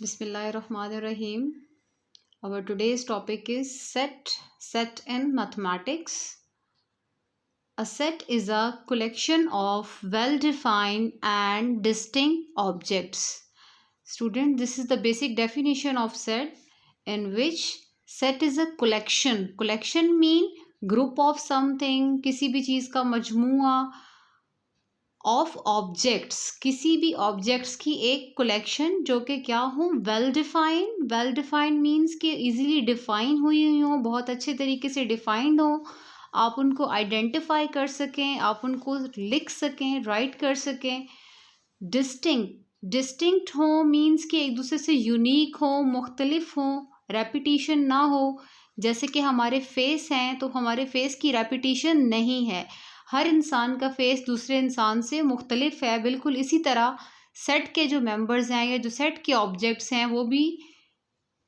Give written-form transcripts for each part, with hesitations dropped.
Bismillahirrahmanirrahim. Our today's topic is set in mathematics. A set is a collection of well-defined and distinct objects. Student, this is the basic definition of set, in which set is a collection. Collection mean group of something, किसी भी चीज़ का मजमुआ of objects, किसी भी objects की एक collection जो कि क्या हो, वेल डिफाइंड मीन्स कि इजीली डिफाइन हुई हो, बहुत अच्छे तरीके से डिफाइंड हो, आप उनको आइडेंटिफाई कर सकें, आप उनको लिख सकें, राइट कर सकें। डिस्टिंक्ट हो मीन्स कि एक दूसरे से यूनिक हो, मुख्तलिफ हो, रेपिटिशन ना हो। जैसे कि हमारे फेस हैं तो हमारे फेस की रेपिटिशन नहीं है, हर इंसान का फेस दूसरे इंसान से मुख्तलिफ है। बिल्कुल इसी तरह सेट के जो मेंबर्स हैं या जो सेट के ऑब्जेक्ट्स हैं वो भी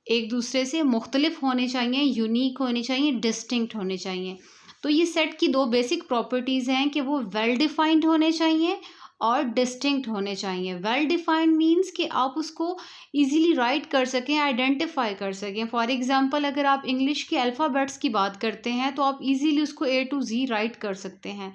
एक दूसरे से मुख्तलिफ होने चाहिए, यूनिक होने चाहिए, डिस्टिंक्ट होने चाहिए। तो ये सेट की दो बेसिक प्रॉपर्टीज़ हैं कि वो वेल डिफाइंड होने चाहिए और डिस्टिंक्ट होने चाहिए। वेल डिफाइंड मीन्स कि आप उसको इजीली राइट कर सकें, आइडेंटिफाई कर सकें। फॉर एग्जांपल अगर आप इंग्लिश के अल्फ़ाबेट्स की बात करते हैं तो आप इजीली उसको A to Z राइट कर सकते हैं।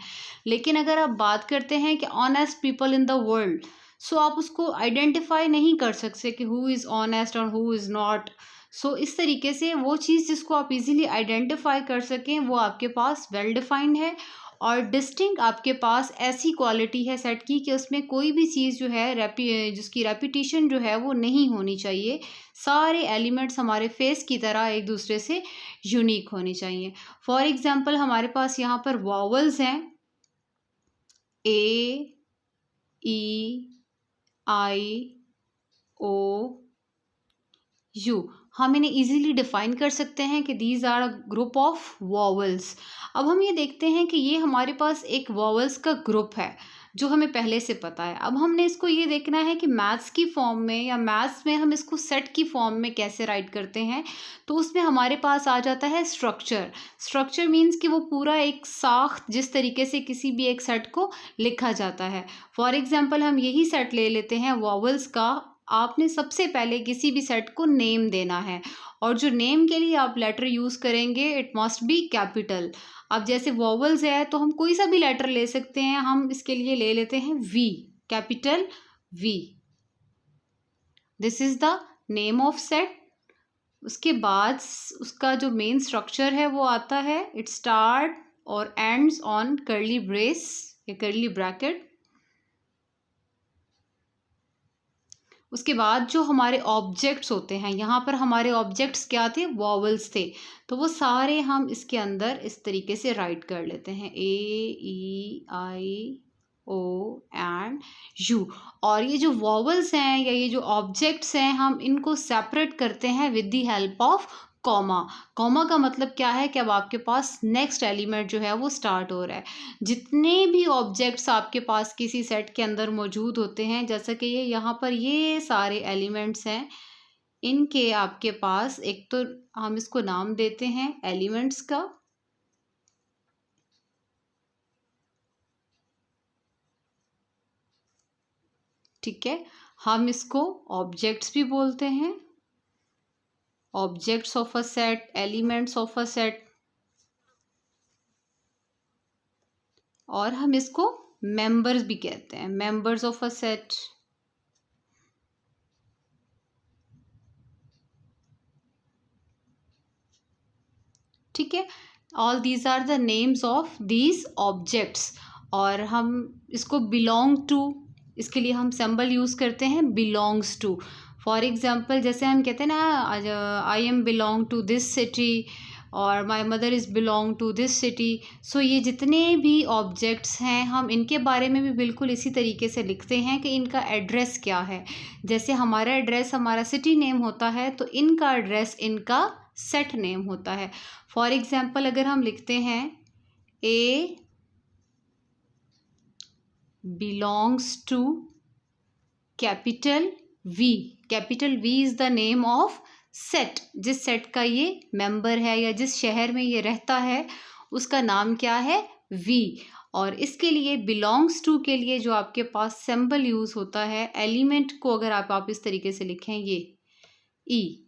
लेकिन अगर आप बात करते हैं कि honest people in the world, so आप उसको आइडेंटिफाई नहीं कर सकते कि हु इज़ ऑनेस्ट और हु इज़ नॉट। सो इस तरीके से वो चीज़ जिसको आप इजीली आइडेंटिफाई कर सकें वो आपके पास वेल डिफाइंड है। और डिस्टिंक्ट आपके पास ऐसी क्वालिटी है सेट की कि उसमें कोई भी चीज़ जो है जिसकी रेपिटिशन जो है वो नहीं होनी चाहिए। सारे एलिमेंट्स हमारे फेस की तरह एक दूसरे से यूनिक होने चाहिए। फॉर एग्जांपल हमारे पास यहाँ पर वॉवल्स हैं, A, E, I, O, U। हम इन्हें इजीली डिफाइन कर सकते हैं कि these are a group of vowels. अब हम ये देखते हैं कि ये हमारे पास एक वॉवल्स का ग्रुप है जो हमें पहले से पता है। अब हमने इसको ये देखना है कि मैथ्स की फॉर्म में या मैथ्स में हम इसको सेट की फॉर्म में कैसे राइट करते हैं। तो उसमें हमारे पास आ जाता है स्ट्रक्चर मीन्स कि वो पूरा एक साख्त जिस तरीके से किसी भी एक सेट को लिखा जाता है। फॉर एग्जाम्पल हम यही सेट ले लेते हैं वॉवल्स का। आपने सबसे पहले किसी भी सेट को नेम देना है और जो नेम के लिए आप लेटर यूज़ करेंगे इट मस्ट बी कैपिटल। अब जैसे वॉवल्स है तो हम कोई सा भी लेटर ले सकते हैं, हम इसके लिए ले लेते हैं V, capital V। This is the name of set. उसके बाद उसका जो मेन स्ट्रक्चर है वो आता है, इट स्टार्ट और एंड्स ऑन कर्ली ब्रेस या कर्ली ब्रैकेट। उसके बाद जो हमारे ऑब्जेक्ट्स होते हैं, यहाँ पर हमारे ऑब्जेक्ट्स क्या थे, वॉवल्स थे, तो वो सारे हम इसके अंदर इस तरीके से राइट कर लेते हैं, A, E, I, O and U। और ये जो वॉवल्स हैं या ये जो ऑब्जेक्ट्स हैं हम इनको सेपरेट करते हैं with the help of comma. Comma का मतलब क्या है कि अब आपके पास नेक्स्ट एलिमेंट जो है वो स्टार्ट हो रहा है। जितने भी ऑब्जेक्ट्स आपके पास किसी सेट के अंदर मौजूद होते हैं, जैसा कि ये यहाँ पर ये सारे एलिमेंट्स हैं, इनके आपके पास एक तो हम इसको नाम देते हैं एलिमेंट्स का, ठीक है। हम इसको ऑब्जेक्ट्स भी बोलते हैं, objects of a set, elements of a set, और हम इसको मेंबर्स भी कहते हैं, मेंबर्स ऑफ अ सेट। ठीक है, all these are the names of these objects. और हम इसको बिलोंग टू, इसके लिए हम सिंबल यूज़ करते हैं बिलोंग्स टू। फॉर एग्जांपल जैसे हम कहते हैं ना, I am belong to this city और my mother is belong to this city. So ये जितने भी ऑब्जेक्ट्स हैं हम इनके बारे में भी बिल्कुल इसी तरीके से लिखते हैं कि इनका एड्रेस क्या है। जैसे हमारा एड्रेस हमारा सिटी नेम होता है तो इनका एड्रेस इनका सेट नेम होता है। फॉर एग्जाम्पल अगर हम लिखते हैं A belongs to capital V, capital V is the name of set. जिस सेट का ये मेंबर है या जिस शहर में ये रहता है उसका नाम क्या है, V। और इसके लिए बिलोंग्स टू के लिए जो आपके पास सिंबल यूज़ होता है, एलिमेंट को अगर आप इस तरीके से लिखें, ये ई,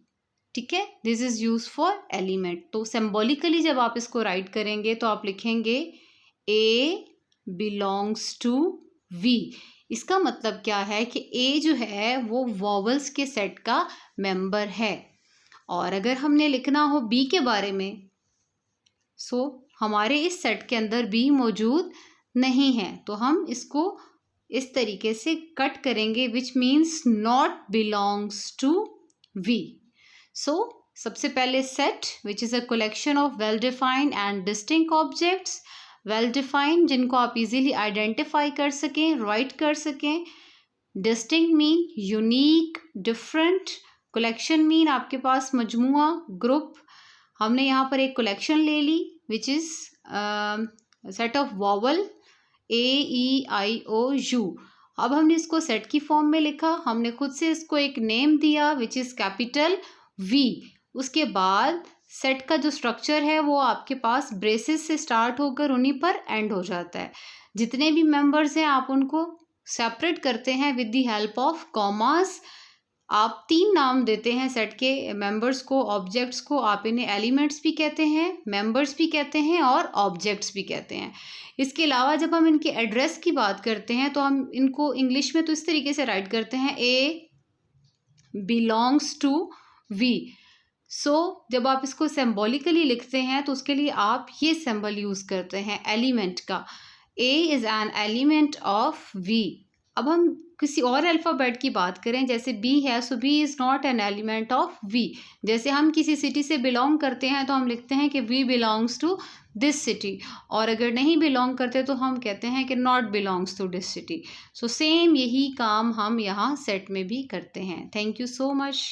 ठीक है। This is use for element. तो सिंबॉलिकली जब आप इसको राइट करेंगे तो आप लिखेंगे ए बिलोंग्स टू वी। इसका मतलब क्या है कि ए जो है वो वॉवल्स के सेट का मेंबर है। और अगर हमने लिखना हो बी के बारे में, सो हमारे इस सेट के अंदर बी मौजूद नहीं है, तो हम इसको इस तरीके से कट करेंगे, which means not belongs to V. So सबसे पहले set which is a collection of well defined and distinct objects. Well defined जिनको आप इजीली आइडेंटिफाई कर सकें, राइट कर सकें। Distinct mean unique, different. Collection mean आपके पास मजमुआ, ग्रुप। हमने यहाँ पर एक कलेक्शन ले ली which is set of vowel AEIOU। अब हमने इसको सेट की फॉर्म में लिखा, हमने खुद से इसको एक नेम दिया विच इज़ कैपिटल V। उसके बाद सेट का जो स्ट्रक्चर है वो आपके पास ब्रेसेस से स्टार्ट होकर उन्हीं पर एंड हो जाता है। जितने भी मेंबर्स हैं आप उनको सेपरेट करते हैं with the help of commas. आप 3 नाम देते हैं सेट के मेंबर्स को, ऑब्जेक्ट्स को। आप इन्हें एलिमेंट्स भी कहते हैं, मेंबर्स भी कहते हैं और ऑब्जेक्ट्स भी कहते हैं। इसके अलावा जब हम इनके एड्रेस की बात करते हैं तो हम इनको इंग्लिश में तो इस तरीके से राइट करते हैं ए बिलोंग्स टू वी। सो जब आप इसको सिंबॉलिकली लिखते हैं तो उसके लिए आप ये सिंबल यूज़ करते हैं एलिमेंट का। A is an element of V. अब हम किसी और अल्फ़ाबेट की बात करें, जैसे बी है, so B is not an element of V. जैसे हम किसी सिटी से बिलोंग करते हैं तो हम लिखते हैं कि we belongs to this city, और अगर नहीं बिलोंग करते तो हम कहते हैं कि not belongs to this city. So same यही काम हम यहाँ सेट में भी करते हैं। Thank you so much.